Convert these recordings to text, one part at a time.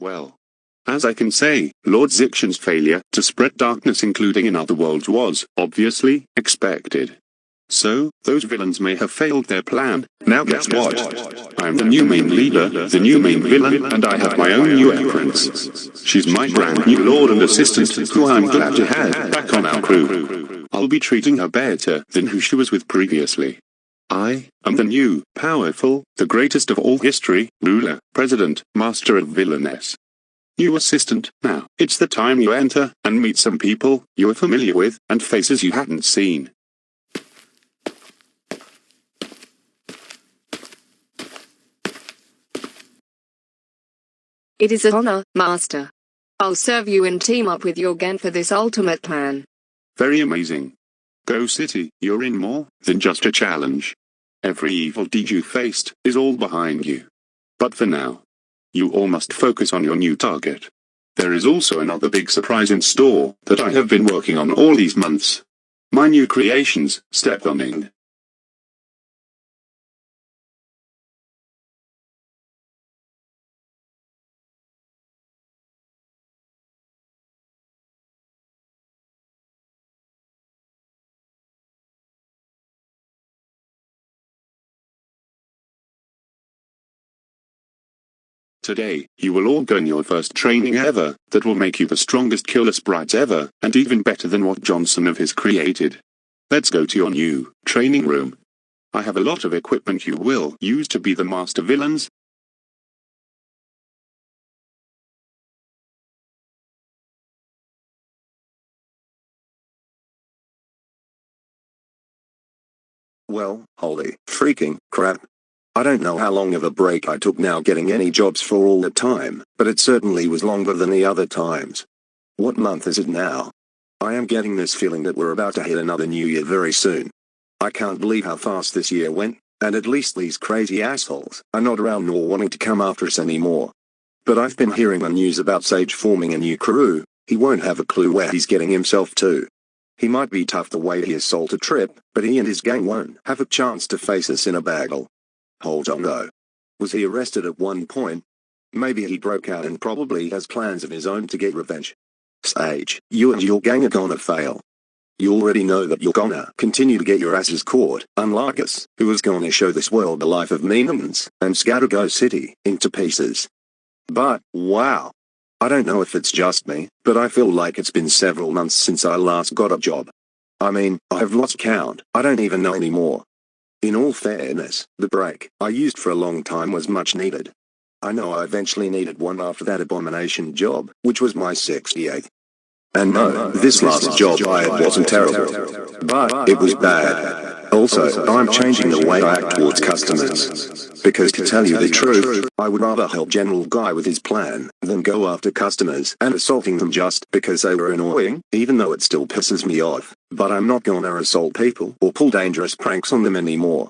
Well, as I can say, Lord Zixion's failure to spread darkness including in other worlds was, obviously, expected. So, those villains may have failed their plan. Now guess what? I'm the new main leader, the new main villain, and I have my own new empress. She's my brand new lord and assistant, who I'm glad to have back on our crew. I'll be treating her better than who she was with previously. I am the new, powerful, the greatest of all history, ruler, president, master of villainess. New assistant. Now, it's the time you enter and meet some people you're familiar with and faces you hadn't seen. It is an honor, Master. I'll serve you and team up with your gang for this ultimate plan. Very amazing. GoCity, you're in more than just a challenge. Every evil deed you faced is all behind you. But for now, you all must focus on your new target. There is also another big surprise in store that I have been working on all these months. My new creations, step on in. Today, you will all gain your first training ever, that will make you the strongest killer sprites ever, and even better than what Johnson of his created. Let's go to your new training room. I have a lot of equipment you will use to be the master villains. Well, holy freaking crap. I don't know how long of a break I took now getting any jobs for all the time, but it certainly was longer than the other times. What month is it now? I am getting this feeling that we're about to hit another new year very soon. I can't believe how fast this year went, and at least these crazy assholes are not around nor wanting to come after us anymore. But I've been hearing the news about Sage forming a new crew. He won't have a clue where he's getting himself to. He might be tough the way he assaulted Trip, but he and his gang won't have a chance to face us in a battle. Hold on though. Was he arrested at one point? Maybe he broke out and probably has plans of his own to get revenge. Sage, you and your gang are gonna fail. You already know that you're gonna continue to get your asses caught, unlike us, who is gonna show this world the life of meanings, and scatter GoCity into pieces. But, wow. I don't know if it's just me, but I feel like it's been several months since I last got a job. I mean, I have lost count, I don't even know anymore. In all fairness, the break I used for a long time was much needed. I know I eventually needed one after that abomination job, which was my 68th. And no, this last job I had wasn't terrible. But it was bad. Also, I'm changing the way I act towards customers. Because to tell you the truth, I would rather help General Guy with his plan than go after customers and assaulting them just because they were annoying, even though it still pisses me off. But I'm not gonna assault people or pull dangerous pranks on them anymore.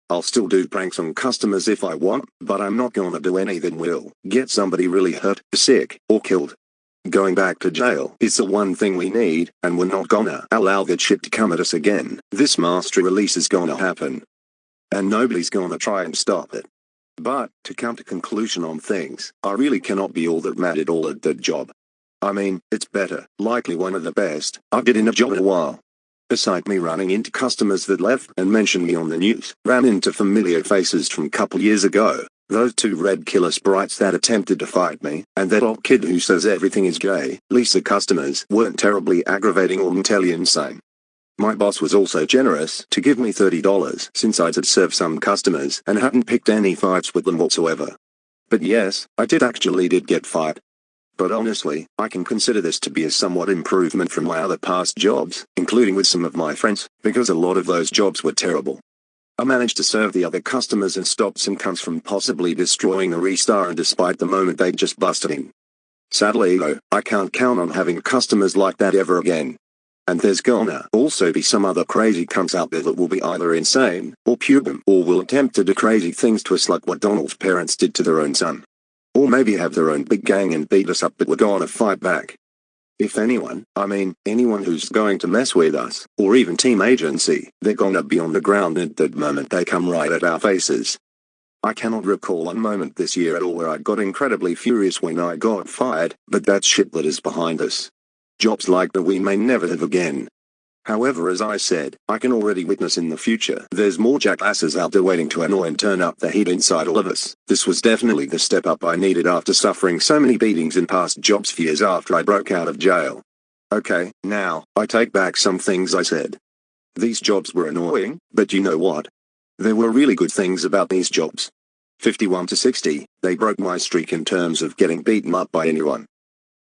I'll still do pranks on customers if I want, but I'm not gonna do any that will get somebody really hurt, sick, or killed. Going back to jail is the one thing we need, and we're not gonna allow that shit to come at us again. This master release is gonna happen. And nobody's gonna try and stop it. But, to come to conclusion on things, I really cannot be all that mad at all at that job. I mean, it's better, likely one of the best, I've did in a job in a while. Beside me running into customers that left and mentioned me on the news, ran into familiar faces from couple years ago. Those two red killer sprites that attempted to fight me, and that old kid who says everything is gay. Lisa customers weren't terribly aggravating or mentally insane. My boss was also generous to give me $30 since I did serve some customers and hadn't picked any fights with them whatsoever. But yes, I did get fired. But honestly, I can consider this to be a somewhat improvement from my other past jobs, including with some of my friends, because a lot of those jobs were terrible. I managed to serve the other customers and stop some cunts from possibly destroying the Restar, and despite the moment they just busted in. Sadly though, I can't count on having customers like that ever again. And there's gonna also be some other crazy cunts out there that will be either insane, or pubertal, or will attempt to do crazy things to us like what Donald's parents did to their own son. Or maybe have their own big gang and beat us up, but we're gonna fight back. If anyone, I mean anyone who's going to mess with us, or even team agency, they're gonna be on the ground at that moment they come right at our faces. I cannot recall a moment this year at all where I got incredibly furious when I got fired, but that shit that is behind us. Jobs like that we may never have again. However, as I said, I can already witness in the future there's more jackasses out there waiting to annoy and turn up the heat inside all of us. This was definitely the step up I needed after suffering so many beatings in past jobs for years after I broke out of jail. Okay, now, I take back some things I said. These jobs were annoying, but you know what? There were really good things about these jobs. 51 to 60, they broke my streak in terms of getting beaten up by anyone.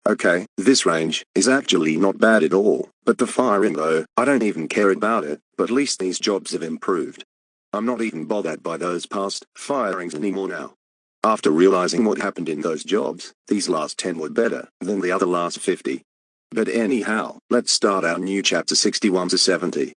Okay, this range is actually not bad at all, but the firing though, I don't even care about it, but at least these jobs have improved. I'm not even bothered by those past firings anymore now. After realizing what happened in those jobs, these last 10 were better than the other last 50. But anyhow, let's start our new chapter 61 to 70.